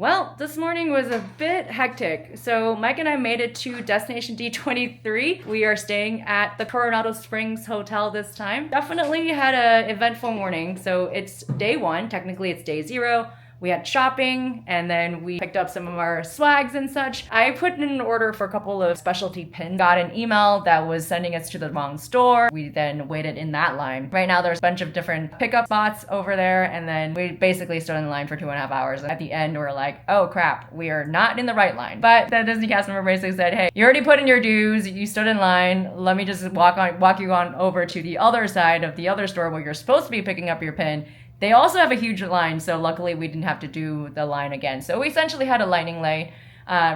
Well, this morning was a bit hectic. So Mike and I made it to Destination D23. We are staying at the Coronado Springs Hotel this time. Definitely had an eventful morning. So it's day one, technically it's day zero. We had shopping, and then we picked up some of our swags and such. I put in an order for a couple of specialty pins. Got an email that was sending us to the wrong store. We then waited in that line. Right now there's a bunch of different pickup spots over there, and then we basically stood in line for 2.5 hours. And at the end, we're like, oh crap, we are not in the right line. But the Disney cast member basically said, hey, you already put in your dues, you stood in line, let me just walk you on over to the other side of the other store where you're supposed to be picking up your pin. They also have a huge line, so luckily we didn't have to do the line again. So we essentially had a lightning lane,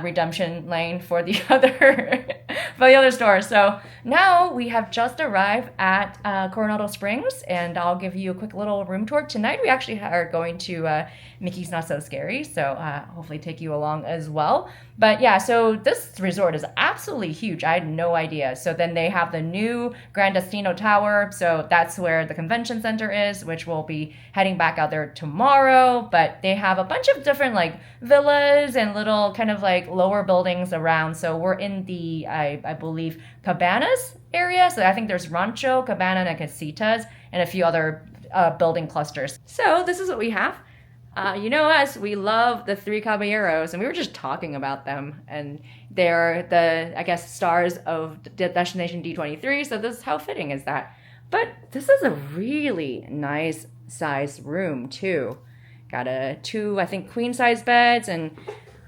redemption lane for the other store. So now we have just arrived at Coronado Springs, and I'll give you a quick little room tour. Tonight we actually are going to Mickey's Not So Scary, so hopefully take you along as well. But yeah, so this resort is absolutely huge. I had no idea. So then they have the new Grand Destino Tower, so that's where the convention center is, which we'll be heading back out there tomorrow. But they have a bunch of different like villas and little kind of like lower buildings around. So we're in the, I believe, Cabanas area. So I think there's Rancho, Cabana, and Casitas, and a few other building clusters. So this is what we have. You know us, we love the three Caballeros, and we were just talking about them, and they're the, I guess, stars of Destination D23, so this is how fitting is that. But this is a really nice size room, too. Got two, I think, queen-size beds, and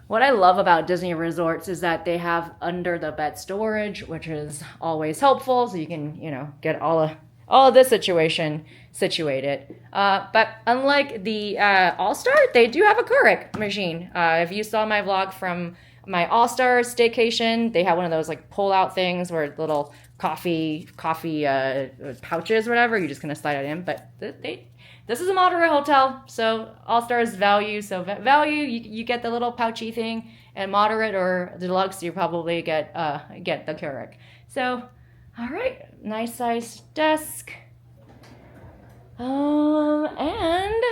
what I love about Disney resorts is that they have under-the-bed storage, which is always helpful, so you can, you know, get all of this situation situated. But unlike the All-Star, they do have a Keurig machine. If you saw my vlog from my All-Star staycation, they have one of those like pull-out things where little coffee pouches or whatever. You just kind of slide it in. But this is a moderate hotel, so All-Star's value. So value, you get the little pouchy thing, and moderate or deluxe, you probably get the Keurig. So, all right, nice size desk. And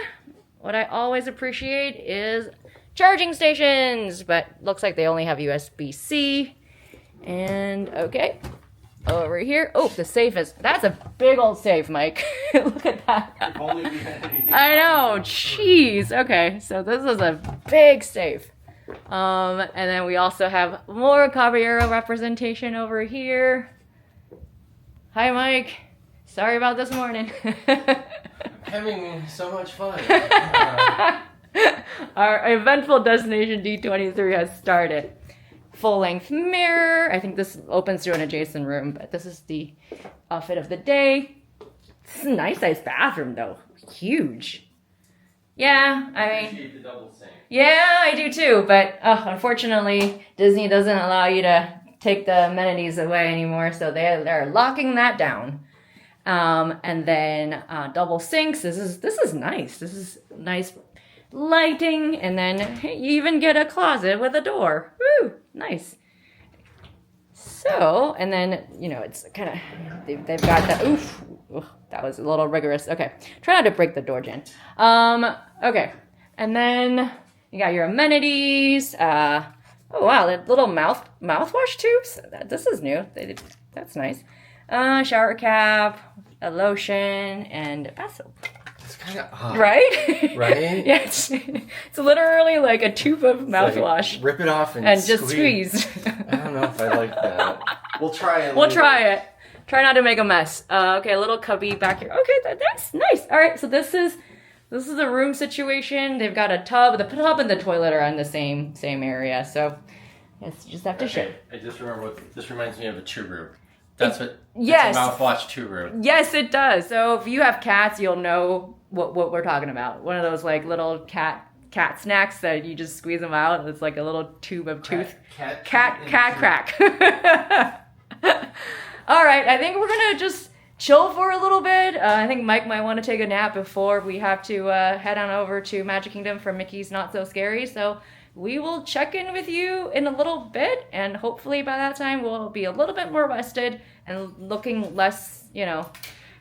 what I always appreciate is charging stations, but looks like they only have USB-C. And okay, over here. Oh, the safe that's a big old safe, Mike. Look at that. If only we had anything. I know, jeez. Okay, so this is a big safe. And then we also have more Caballero representation over here. Hi, Mike. Sorry about this morning. Having so much fun. Our eventful Destination D23 has started. Full-length mirror. I think this opens to an adjacent room, but this is the outfit of the day. This is a nice size bathroom, though. Huge. Yeah, I mean... the double sink. Yeah, I do too, but unfortunately, Disney doesn't allow you to take the amenities away anymore, so they're locking that down. And then double sinks. This is nice. This is nice lighting, and then you even get a closet with a door. Woo, nice. So, and then you know it's kind of they've got that. Oof, that was a little rigorous. Okay, try not to break the door, Jen. Okay, and then you got your amenities. Oh wow, the little mouthwash tubes. This is new. That's nice. Shower cap, a lotion, and bath soap. It's kind of odd. Right? Right? Yeah, it's literally like a tube of mouthwash. Like, rip it off and just squeeze. I don't know if I like that. We'll try it. We'll try it. Try not to make a mess. Okay, a little cubby back here. Okay, that's nice. All right, so this is the room situation. They've got a tub. The tub and the toilet are in the same area, so you just have to share. I just remember this reminds me of a Turu. That's what. Yes. It's a mouthwash Turu. Yes, it does. So if you have cats, you'll know what we're talking about. One of those like little cat snacks that you just squeeze them out, and it's like a little tube of tooth. Cat crack. All right, I think we're gonna just chill for a little bit. I think Mike might want to take a nap before we have to head on over to Magic Kingdom for Mickey's Not So Scary. So we will check in with you in a little bit, and hopefully by that time we'll be a little bit more rested and looking less, you know,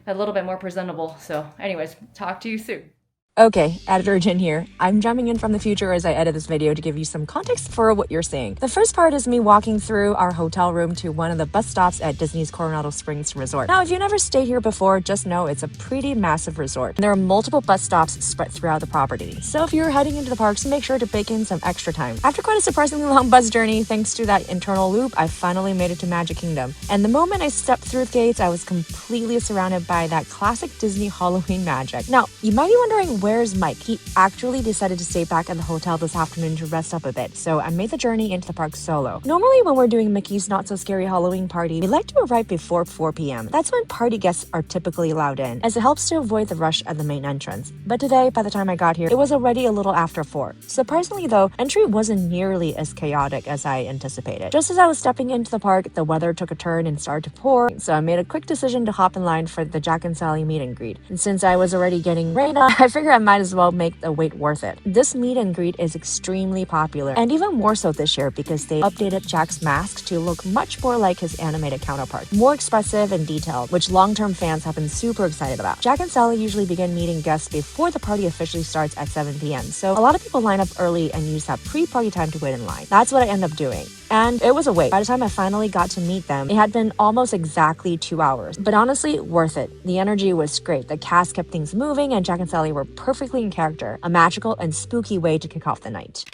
a little bit more presentable. So anyways, talk to you soon. Okay, Editor Jin here. I'm jumping in from the future as I edit this video to give you some context for what you're seeing. The first part is me walking through our hotel room to one of the bus stops at Disney's Coronado Springs Resort. Now, if you never stayed here before, just know it's a pretty massive resort. There are multiple bus stops spread throughout the property. So if you're heading into the parks, make sure to bake in some extra time. After quite a surprisingly long bus journey, thanks to that internal loop, I finally made it to Magic Kingdom. And the moment I stepped through the gates, I was completely surrounded by that classic Disney Halloween magic. Now, you might be wondering, where's Mike? He actually decided to stay back at the hotel this afternoon to rest up a bit, so I made the journey into the park solo. Normally, when we're doing Mickey's Not So Scary Halloween party, we like to arrive before 4 p.m. That's when party guests are typically allowed in, as it helps to avoid the rush at the main entrance. But today, by the time I got here, it was already a little after 4. Surprisingly though, entry wasn't nearly as chaotic as I anticipated. Just as I was stepping into the park, the weather took a turn and started to pour, so I made a quick decision to hop in line for the Jack and Sally meet and greet. And since I was already getting rained on, I figured I might as well make the wait worth it. This meet and greet is extremely popular, and even more so this year because they updated Jack's mask to look much more like his animated counterpart, more expressive and detailed, which long-term fans have been super excited about. Jack and Sally usually begin meeting guests before the party officially starts at 7 p.m, so a lot of people line up early and use that pre-party time to wait in line. That's what I end up doing. And it was a wait. By the time I finally got to meet them, it had been almost exactly 2 hours. But honestly, worth it. The energy was great. The cast kept things moving, and Jack and Sally were perfectly in character. A magical and spooky way to kick off the night.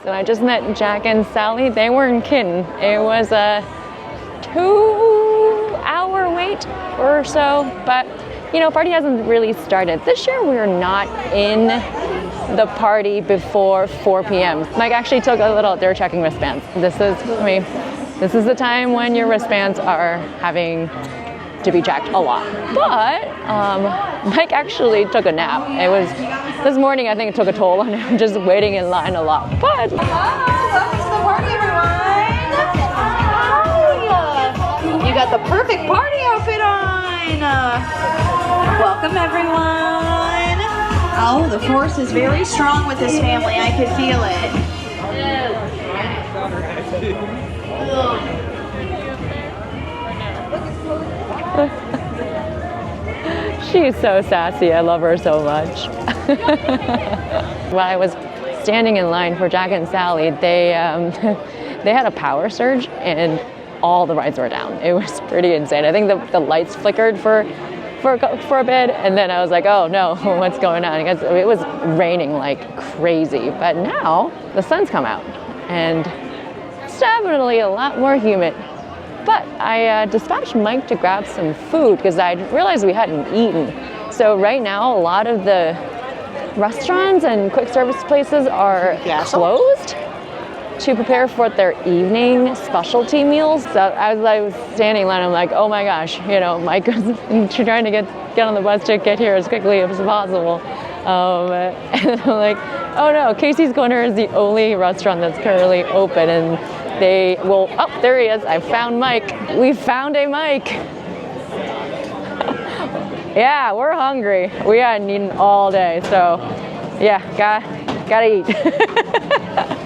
So I just met Jack and Sally. They weren't kidding. It was a 2-hour wait or so, but you know, party hasn't really started. This year we're not in the party before 4 p.m. Mike actually took a little, they're checking wristbands. This is the time when your wristbands are having to be checked a lot. But Mike actually took a nap. It was, this morning I think it took a toll on him, just waiting in line a lot. But Welcome to the party, everyone! Hi! You got the perfect party outfit on! Welcome, everyone! Oh, the force is very strong with this family. I could feel it. she's so sassy. I love her so much. When I was standing in line for Jack and Sally, they had a power surge and all the lights were down. It was pretty insane. I think the lights flickered for a bit, and then I was like, oh no, what's going on? Because it was raining like crazy, but now the sun's come out and it's definitely a lot more humid. But I dispatched Mike to grab some food because I realized we hadn't eaten. So right now a lot of the restaurants and quick service places are closed to prepare for their evening specialty meals. So as I was standing in line, I'm like, oh my gosh, you know, Mike was trying to get on the bus to get here as quickly as possible. And I'm like, oh no, Casey's Corner is the only restaurant that's currently open, and they will, oh, there he is. I found Mike. We found a Mike. Yeah, we're hungry. We hadn't eaten all day, so yeah, gotta eat.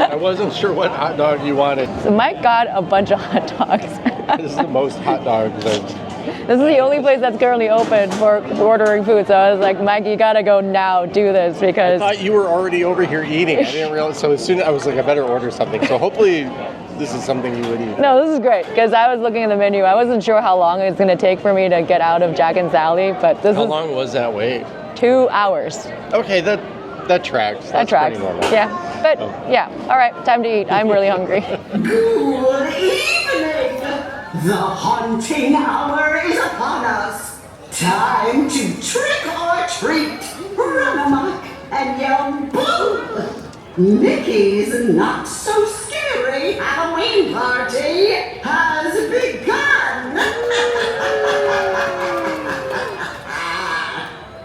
I wasn't sure what hot dog you wanted. So Mike got a bunch of hot dogs. This is the most hot dogs This is the only place that's currently open for ordering food. So I was like, Mike, you gotta go now, do this, because I thought you were already over here eating. I didn't realize. So as soon as I was like, I better order something. So hopefully this is something you would eat. No, this is great, because I was looking at the menu. I wasn't sure how long it was gonna take for me to get out of Jack and Sally, but this How is long was that wait? 2 hours. Okay, that tracks. That That's tracks. pretty normal. Yeah, but yeah, all right, time to eat. I'm really hungry. Good evening! The haunting hour is upon us. Time to trick or treat, run amok, and yell boo! Mickey's Not So Scary Halloween Party has begun!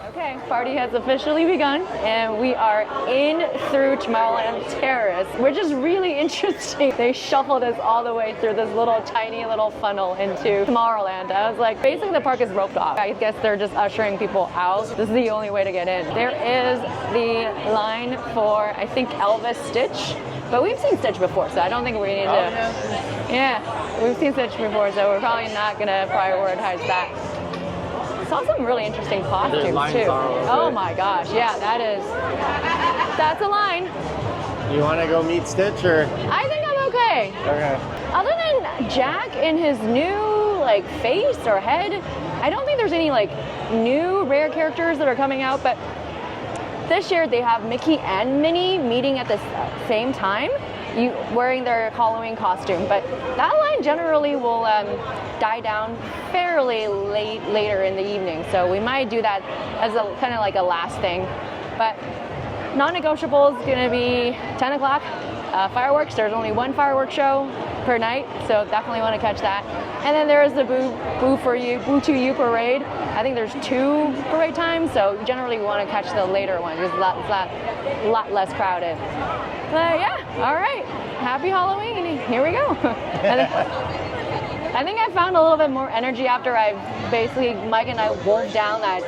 Okay, party has officially begun, and we are in through Tomorrowland Terrace, which is really interesting. They shuffled us all the way through this little tiny little funnel into Tomorrowland. I was like, basically the park is roped off. I guess they're just ushering people out. This is the only way to get in. There is the line for, I think, Elvis Stitch, but we've seen Stitch before, so I don't think we need to. Yeah, we've seen Stitch before, so we're probably not gonna prioritize that. Saw some really interesting costumes lines too. all over Oh it. my gosh, yeah, that's a line. You want to go meet Stitch or? I think I'm okay. Okay. Other than Jack in his new like face or head, I don't think there's any like new rare characters that are coming out, but this year they have Mickey and Minnie meeting at the same time, wearing their Halloween costume. But that line generally will die down fairly later in the evening, so we might do that as a kind of like a last thing. But non-negotiable is gonna be 10 o'clock. Fireworks, there's only one fireworks show per night, so definitely want to catch that. And then there is the Boo to You parade. I think there's 2 parade times, so generally we want to catch the later one because it's a lot less crowded. But yeah, all right, happy Halloween, here we go. I think I found a little bit more energy after Mike and I wolfed down that.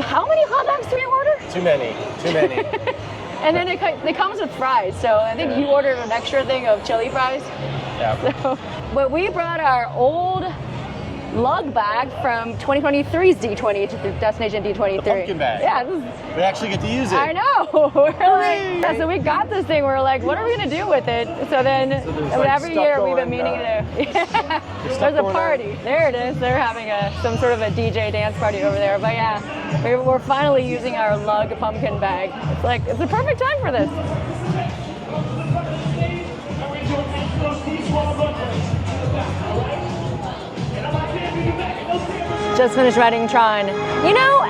How many hot dogs do we order? Too many. And then it comes with fries, so I think you ordered an extra thing of chili fries. Yeah. So, but we brought our old lug bag from 2023's D20 to the Destination D23. The pumpkin bag. Yeah, We actually get to use it. I know. We're like, yeah, so we got this thing. We're like, what are we gonna do with it? So then, like, every stuff year we've going, been meaning to. Yeah, there's a going party. There it is. They're having some sort of a DJ dance party over there. But yeah, we're finally using our lug pumpkin bag. It's a perfect time for this. Just finished riding Tron.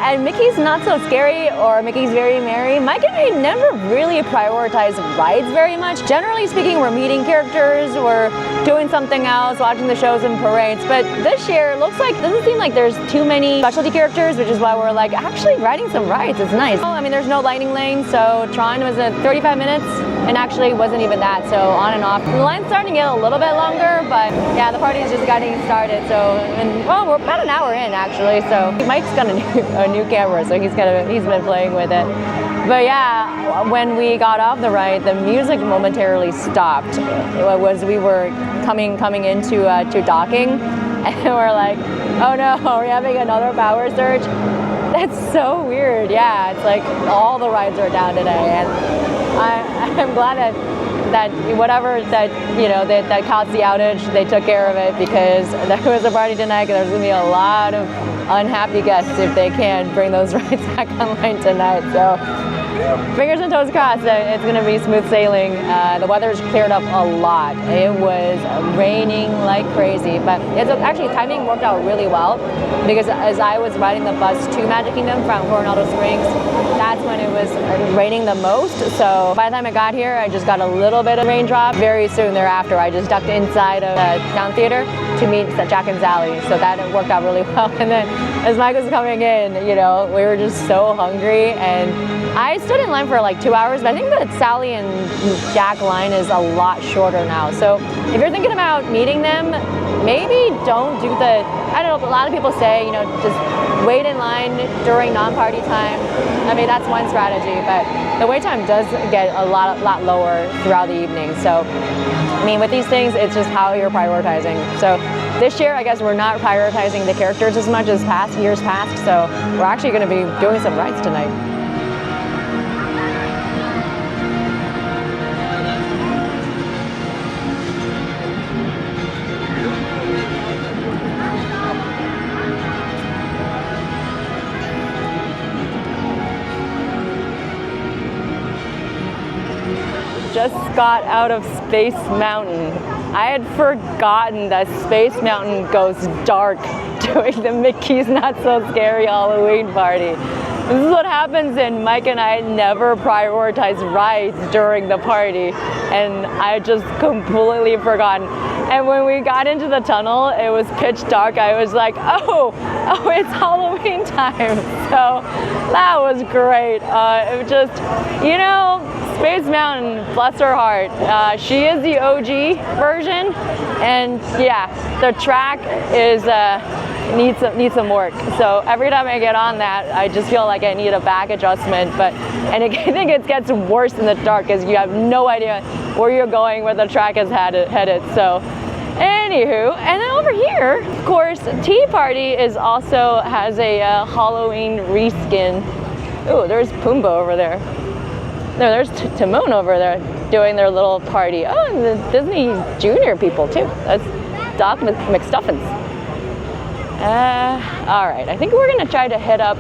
And Mickey's Not So Scary or Mickey's Very Merry, Mike and I never really prioritize rides very much. Generally speaking, we're meeting characters, we're doing something else, watching the shows and parades. But this year, it doesn't seem like there's too many specialty characters, which is why we're like, actually riding some rides is nice. I mean, there's no lightning lane, so Tron was at 35 minutes. And actually wasn't even that, so on and off. The line's starting to get a little bit longer, but yeah, the party's just getting started. So, we're about an hour in actually. So Mike's got a new camera, so he's been playing with it. But yeah, when we got off the ride, the music momentarily stopped. We were coming into to docking, and we're like, oh no, we're having another power surge. That's so weird. Yeah, it's like all the rides are down today, and I'm glad that whatever that caused the outage, they took care of it, because there was a party tonight, and there's gonna be a lot of unhappy guests if they can't bring those rides back online tonight. So fingers and toes crossed that it's going to be smooth sailing. The weather's cleared up a lot. It was raining like crazy, but actually timing worked out really well, because as I was riding the bus to Magic Kingdom from Coronado Springs, that's when it was raining the most. So by the time I got here, I just got a little bit of raindrop. Very soon thereafter, I just ducked inside of Town Theater to meet Jack and Sally. So that worked out really well. And then as Mike was coming in, we were just so hungry, and I stood in line for like 2 hours, but I think that Sally and Jack line is a lot shorter now. So if you're thinking about meeting them, maybe don't do I don't know, a lot of people say, just wait in line during non-party time. I mean, that's one strategy, but the wait time does get a lot lower throughout the evening. So, I mean, with these things, it's just how you're prioritizing. So this year, I guess we're not prioritizing the characters as much as years past, so we're actually going to be doing some rides tonight. Just got out of Space Mountain. I had forgotten that Space Mountain goes dark during the Mickey's Not So Scary Halloween party. This is what happens when Mike and I never prioritize rides during the party, and I just completely forgotten. And when we got into the tunnel, it was pitch dark. I was like, oh, it's Halloween time. So that was great. It was just, Space Mountain, bless her heart. She is the OG version, and yeah, the track is needs some work. So every time I get on that, I just feel like I need a back adjustment. I think it gets worse in the dark, because you have no idea where you're going, where the track is headed. So Anywho, and then over here, of course, Tea Party is also has a Halloween reskin. Ooh, there's Pumbaa over there. No, there's Timon over there doing their little party. Oh, and the Disney Junior people too. That's Doc McStuffins. All right, I think we're gonna try to hit up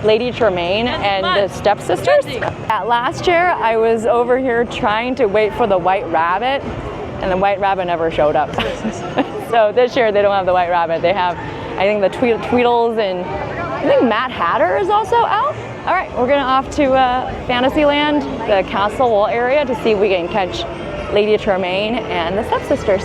Lady Tremaine and the stepsisters. Last year, I was over here trying to wait for the White Rabbit, and the White Rabbit never showed up. So this year, they don't have the White Rabbit. They have, I think, the Tweedles, and I think Mad Hatter is also out. All right, we're gonna off to Fantasyland, the Castle Wall area, to see if we can catch Lady Tremaine and the stepsisters.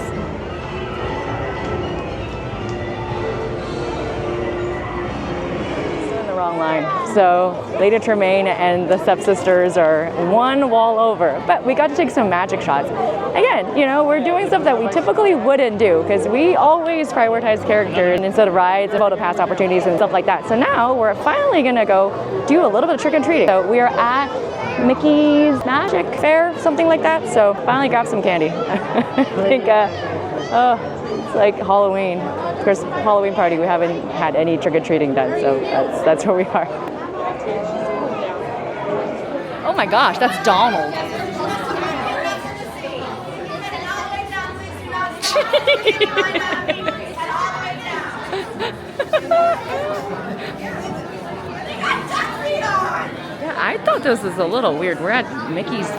Wrong line. So Lady Tremaine and the stepsisters are one wall over, but we got to take some magic shots. Again, you know, we're doing stuff that we typically wouldn't do because we always prioritize characters instead of rides and photo pass opportunities and stuff like that. So now we're finally gonna go do a little bit of trick and treating. So we are at Mickey's Magic Fair, something like that. So finally grabbed some candy. I think, it's like Halloween. Of course, Halloween party, we haven't had any trick-or-treating done, so that's where we are. Oh my gosh, that's Donald. Yeah, I thought this was a little weird. We're at Mickey's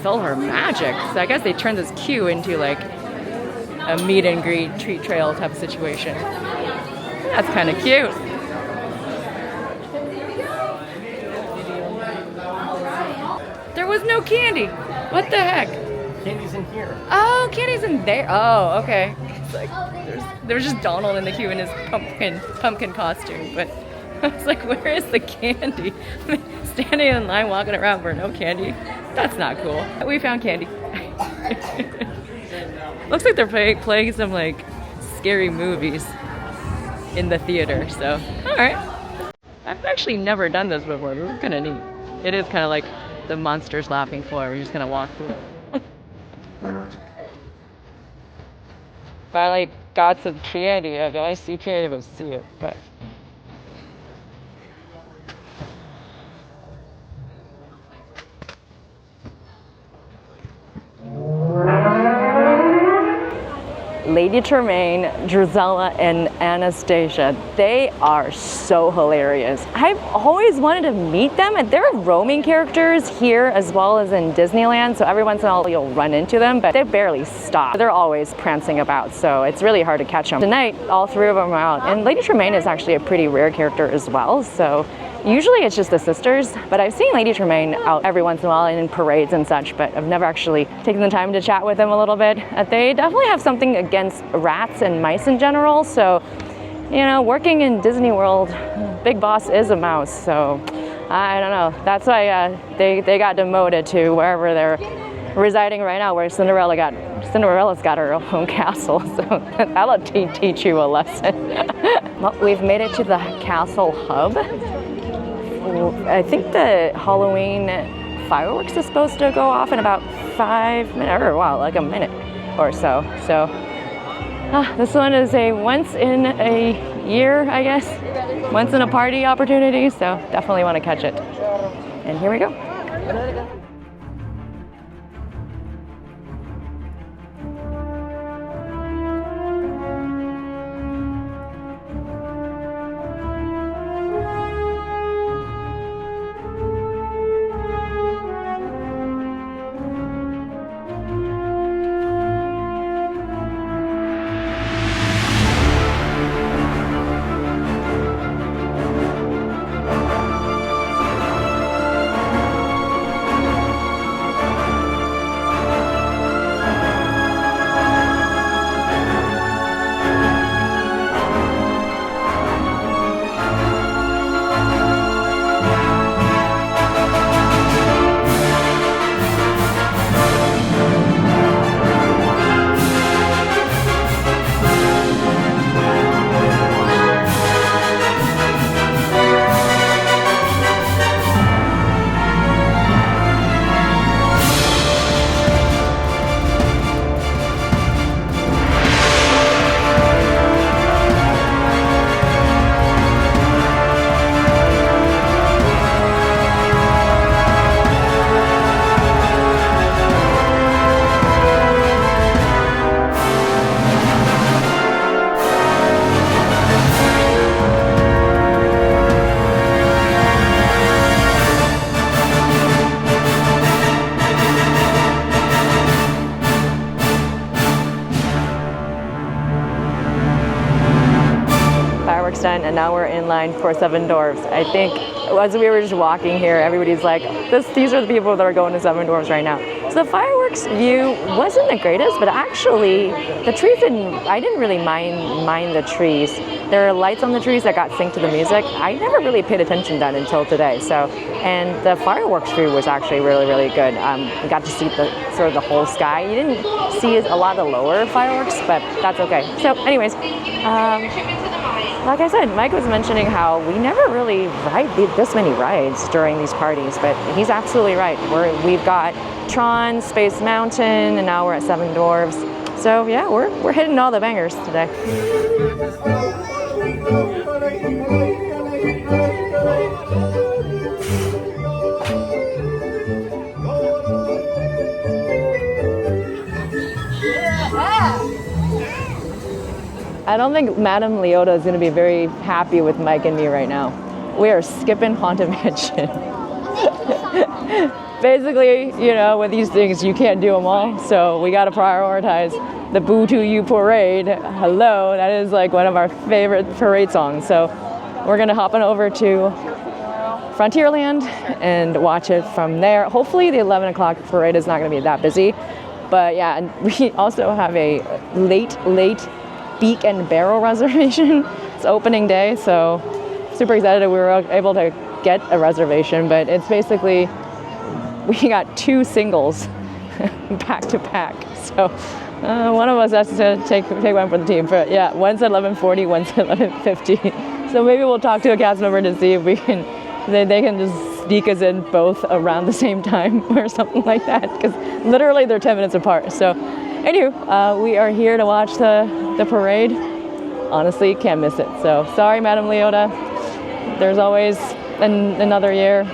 Fill Her Magic, so I guess they turned this queue into like a meet and greet, treat trail type of situation. That's kind of cute. There was no candy. What the heck? Candy's in here. Oh, candy's in there. Oh, okay. It's like there's just Donald in the queue in his pumpkin costume, but I was like, where is the candy? Standing in line, walking around for no candy. That's not cool. We found candy. Looks like they're playing some like scary movies in the theater, so all right. I've actually never done this before. This is kind of neat. It is kind of like the Monsters Laughing Floor. We're just gonna walk through. Finally got some candy. If I see candy, we'll see it, but. Lady Tremaine, Drizella, and Anastasia. They are so hilarious. I've always wanted to meet them, and they're roaming characters here as well as in Disneyland, so every once in a while you'll run into them, but they barely stop. They're always prancing about, so it's really hard to catch them. Tonight, all three of them are out, and Lady Tremaine is actually a pretty rare character as well, so usually it's just the sisters, but I've seen Lady Tremaine out every once in a while in parades and such, but I've never actually taken the time to chat with them a little bit. They definitely have something against rats and mice in general, so, you know, working in Disney World, Big Boss is a mouse, so I don't know. That's why they got demoted to wherever they're residing right now, where Cinderella's got her own castle, so that'll teach you a lesson. Well, we've made it to the castle hub. I think the Halloween fireworks is supposed to go off in about 5 minutes, or wow, like a minute or so. So this one is a once in a year, I guess, once in a party opportunity. So definitely want to catch it. And here we go. stunt, and now we're in line for Seven Dwarfs. I think as we were just walking here, everybody's like, these are the people that are going to Seven Dwarfs right now. So the fireworks view wasn't the greatest, but actually the trees I didn't really mind the trees. There are lights on the trees that got synced to the music. I never really paid attention to that until today. So, and the fireworks view was actually really, really good. We got to see sort of the whole sky. You didn't see a lot of the lower fireworks, but that's okay. So anyways, like I said, Mike was mentioning how we never really ride this many rides during these parties, but he's absolutely right. We've got Tron, Space Mountain, and now we're at Seven Dwarfs. So yeah, we're hitting all the bangers today. I don't think Madame Leota is going to be very happy with Mike and me right now. We are skipping Haunted Mansion. Basically, you know, with these things, you can't do them all, so we got to prioritize the Boo to You parade. Hello, that is like one of our favorite parade songs. So we're going to hop on over to Frontierland and watch it from there. Hopefully the 11 o'clock parade is not going to be that busy. But yeah, and we also have a late Beak and Barrel reservation. It's opening day, so super excited we were able to get a reservation, but it's basically, we got 2 singles back to back. So one of us has to take one for the team. But yeah, one's at 11:40, one's at 11:50. So maybe we'll talk to a cast member to see if we can, they can just sneak us in both around the same time or something like that, because literally they're 10 minutes apart. So anywho, we are here to watch the parade. Honestly, can't miss it. So sorry, Madame Leota. There's always another year.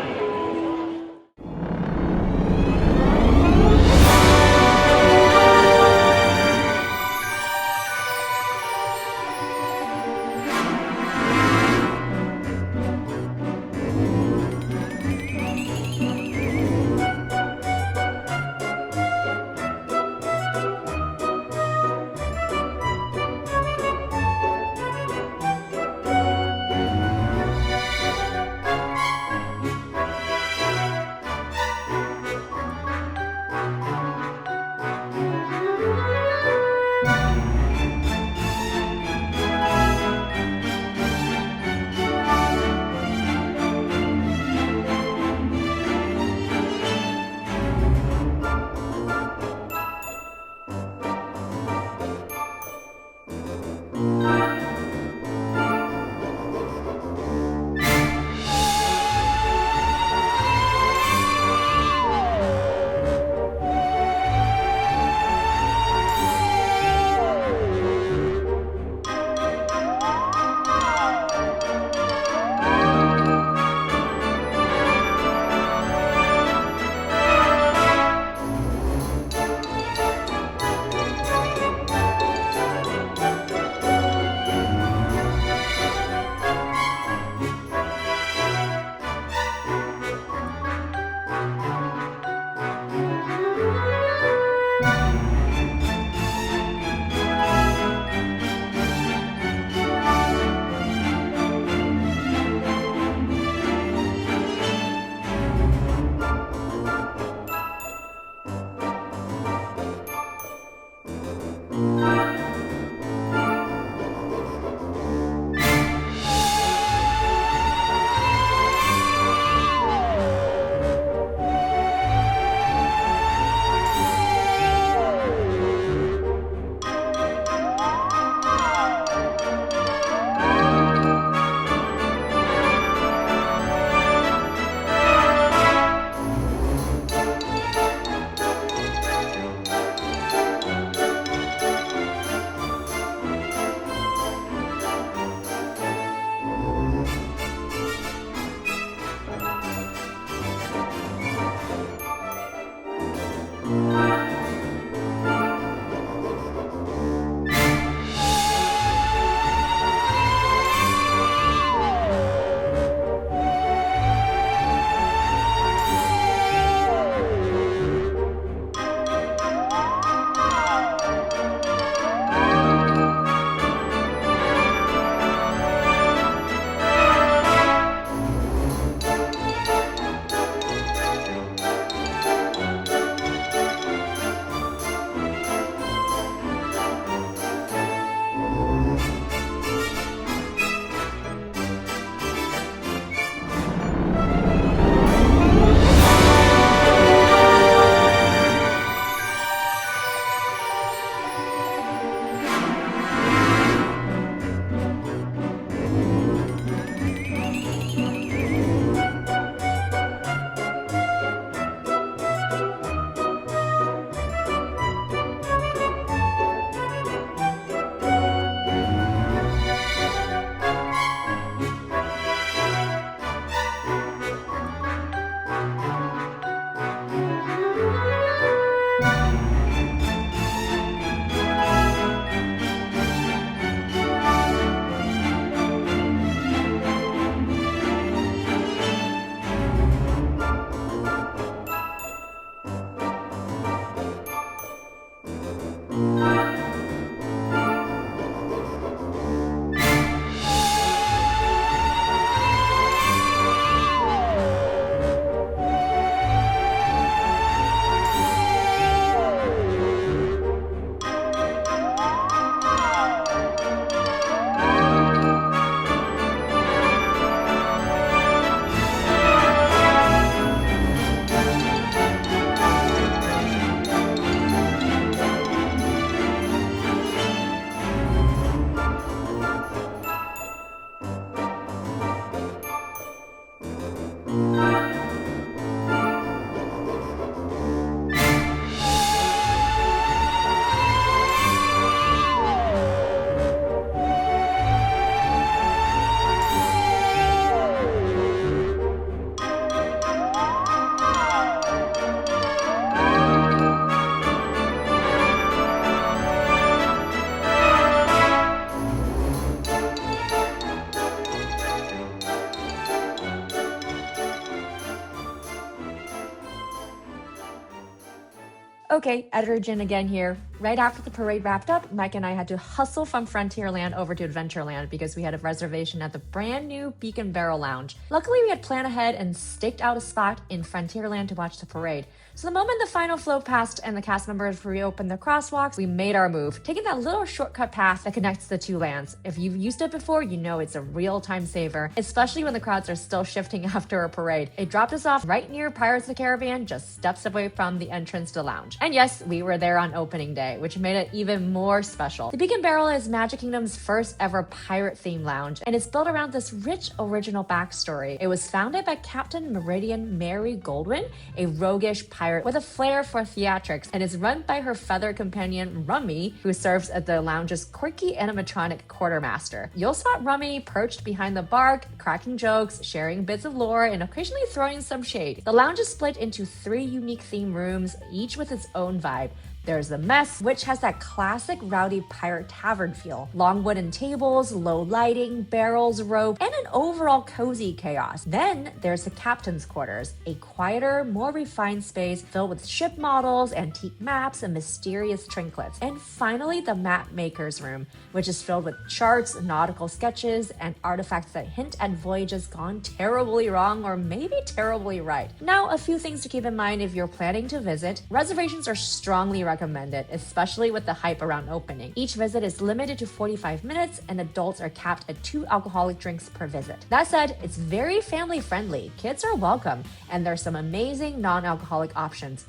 Okay, Editor Jin again here. Right after the parade wrapped up, Mike and I had to hustle from Frontierland over to Adventureland because we had a reservation at the brand new Beak and Barrel Lounge. Luckily, we had planned ahead and staked out a spot in Frontierland to watch the parade. So the moment the final float passed and the cast members reopened their crosswalks, we made our move, taking that little shortcut path that connects the two lands. If you've used it before, you know it's a real time saver, especially when the crowds are still shifting after a parade. It dropped us off right near Pirates of the Caribbean, just steps away from the entrance to the lounge. And yes, we were there on opening day, which made it even more special. The Beak and Barrel is Magic Kingdom's first ever pirate-themed lounge, and it's built around this rich original backstory. It was founded by Captain Meridian Mary Goldwyn, a roguish pirate with a flair for theatrics, and is run by her feathered companion Rummy, who serves as the lounge's quirky animatronic quartermaster. You'll spot Rummy perched behind the bar, cracking jokes, sharing bits of lore, and occasionally throwing some shade. The lounge is split into 3 unique theme rooms, each with its own vibe. There's the Mess, which has that classic rowdy pirate tavern feel. Long wooden tables, low lighting, barrels, rope, and an overall cozy chaos. Then there's the Captain's Quarters, a quieter, more refined space filled with ship models, antique maps, and mysterious trinkets. And finally, the Map Maker's Room, which is filled with charts, nautical sketches, and artifacts that hint at voyages gone terribly wrong or maybe terribly right. Now, a few things to keep in mind if you're planning to visit. Reservations are strongly recommended, especially with the hype around opening. Each visit is limited to 45 minutes, and adults are capped at 2 alcoholic drinks per visit. That said, it's very family friendly. Kids are welcome, and there's some amazing non-alcoholic options.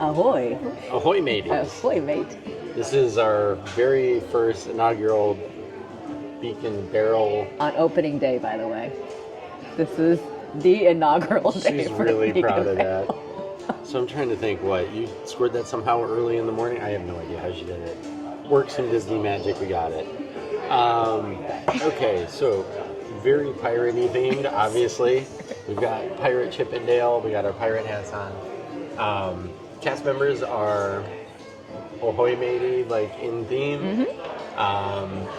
Ahoy. Ahoy, mateys. Ahoy, mate. This is our very first inaugural Beak and Barrel. On opening day, by the way. This is the inaugural day. She's really proud of that. So I'm trying to think, what, you scored that somehow early in the morning? I have no idea how she did it. Works some Disney magic, we got it. Okay, so very pirate-y themed, obviously. We've got Pirate Chippendale, we got our pirate hats on. Cast members are ahoy matey, like in theme.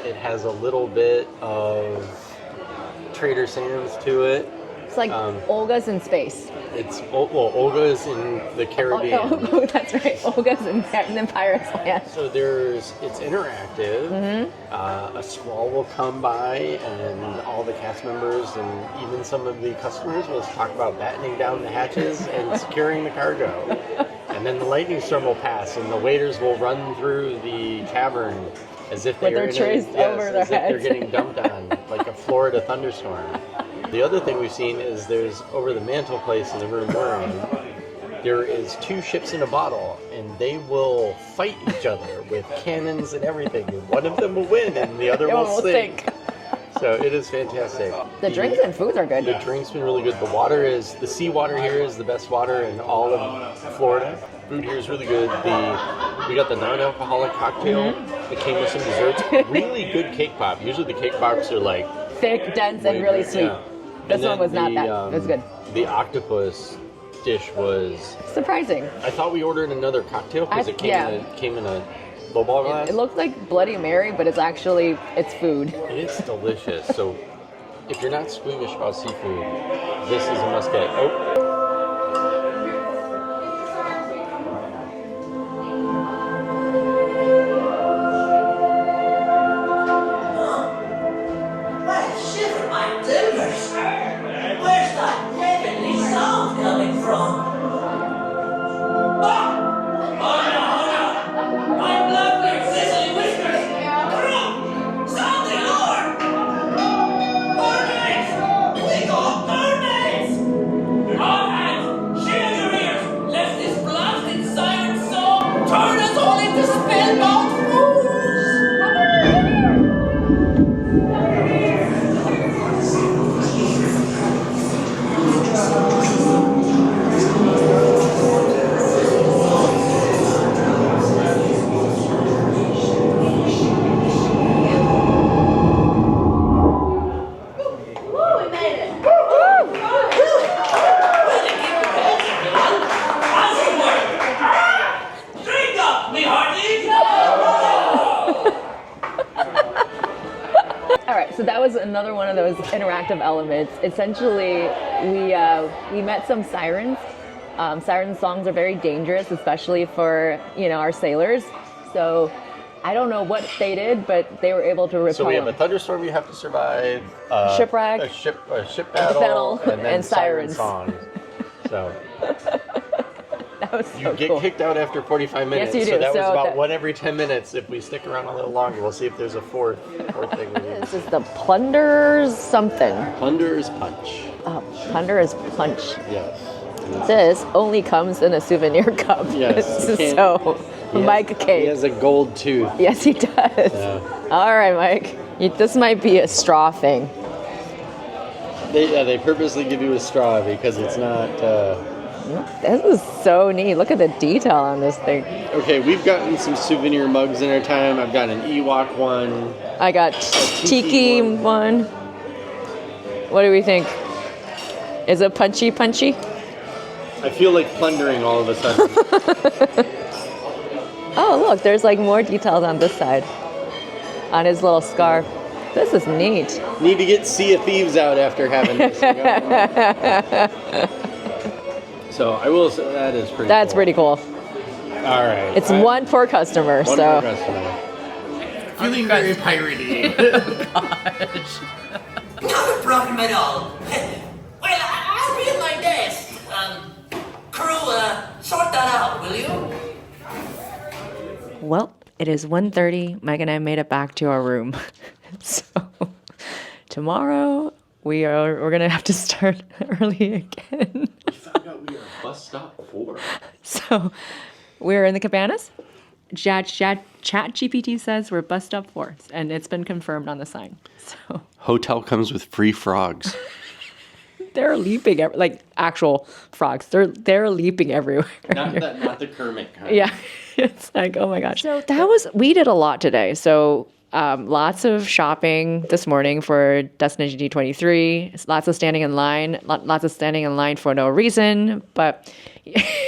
It has a little bit of Trader Sam's to it. It's like Olga's in space. It's Olga's in the Caribbean. Oh, that's right. Olga's in the Pirates Land. So it's interactive. A squall will come by, and all the cast members and even some of the customers will talk about battening down the hatches and securing the cargo. And then the lightning storm will pass, and the waiters will run through the tavern as if they're they're getting dumped on, like a Florida thunderstorm. The other thing we've seen is there's over the mantel place in the room we're in, there is 2 ships in a bottle, and they will fight each other with cannons and everything. And one of them will win, and the other will sink. So it is fantastic. The drinks and foods are good. The drinks been really good. The seawater here is the best water in all of Florida. Food here is really good. We got the non-alcoholic cocktail. It came with some desserts. Really good cake pop. Usually the cake pops are like thick, dense, and really sweet. Yeah. This one was not that. It was good. The octopus dish was surprising. I thought we ordered another cocktail because it came in a lowball glass. It looked like Bloody Mary, but it's food. It's delicious. So if you're not squeamish about seafood, this is a must get. Oh. So that was another one of those interactive elements. Essentially, we met some sirens Siren songs are very dangerous, especially for, our sailors. So I don't know what they did, but they were able to repel So we have them. a thunderstorm you have to survive, Shipwreck, a ship battle, and then siren sirens. songs. So That was so you get cool. kicked out after 45 minutes. Yes, you do. So that was So about that- one every 10 minutes. If we stick around a little longer, we'll see if there's a fourth thing. This is the Plunder's something. Plunder's Punch. Plunder's Punch. Yes. This only comes in a souvenir cup. Yes. This is so Mike He cake. has a gold tooth. Yes, he does. Yeah. All right, Mike. This might be a straw thing. They purposely give you a straw because it's not. This is so neat. Look at the detail on this thing. Okay, we've gotten some souvenir mugs in our time. I've got an Ewok one. I got tiki one. What do we think? Is it punchy? I feel like plundering all of a sudden. Oh, look, there's like more details on this side. On his little scarf. This is neat. Need to get Sea of Thieves out after having this. So I will say that is pretty That's cool. pretty cool. All right. It's one per customer, One so. per customer. Feeling very piratey. Not a problem at all. Well, I'll be at my desk. Crew, sort that out, will you? Well, it is 1:30. Mike and I made it back to our room. So tomorrow we're gonna have to start early again. We found out we are bus stop 4. So we're in the Cabanas. ChatGPT says we're bus stop 4, and it's been confirmed on the sign. So Hotel comes with free frogs. they're leaping like actual frogs. They're leaping everywhere. Not the Kermit kind. Yeah, it's like, oh my gosh. So we did a lot today. So lots of shopping this morning for Destination D23. Lots of standing in line. Lots of standing in line for no reason. But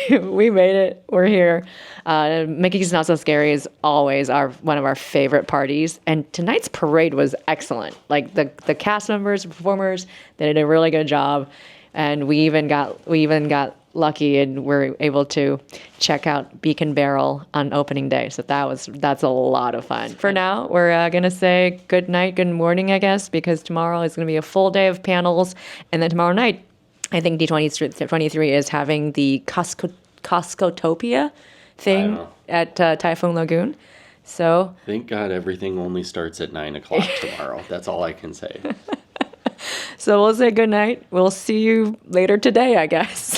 we made it. We're here. Mickey's Not So Scary is always one of our favorite parties. And tonight's parade was excellent. Like the cast members, performers, they did a really good job. And we even got lucky and were able to check out Beak and Barrel on opening day. So that's a lot of fun. For now, we're going to say good night, good morning, I guess, because tomorrow is going to be a full day of panels. And then tomorrow night, I think D23 is having the Costcotopia thing at Typhoon Lagoon. So Thank God everything only starts at 9 o'clock tomorrow. That's all I can say. So we'll say good night. We'll see you later today, I guess.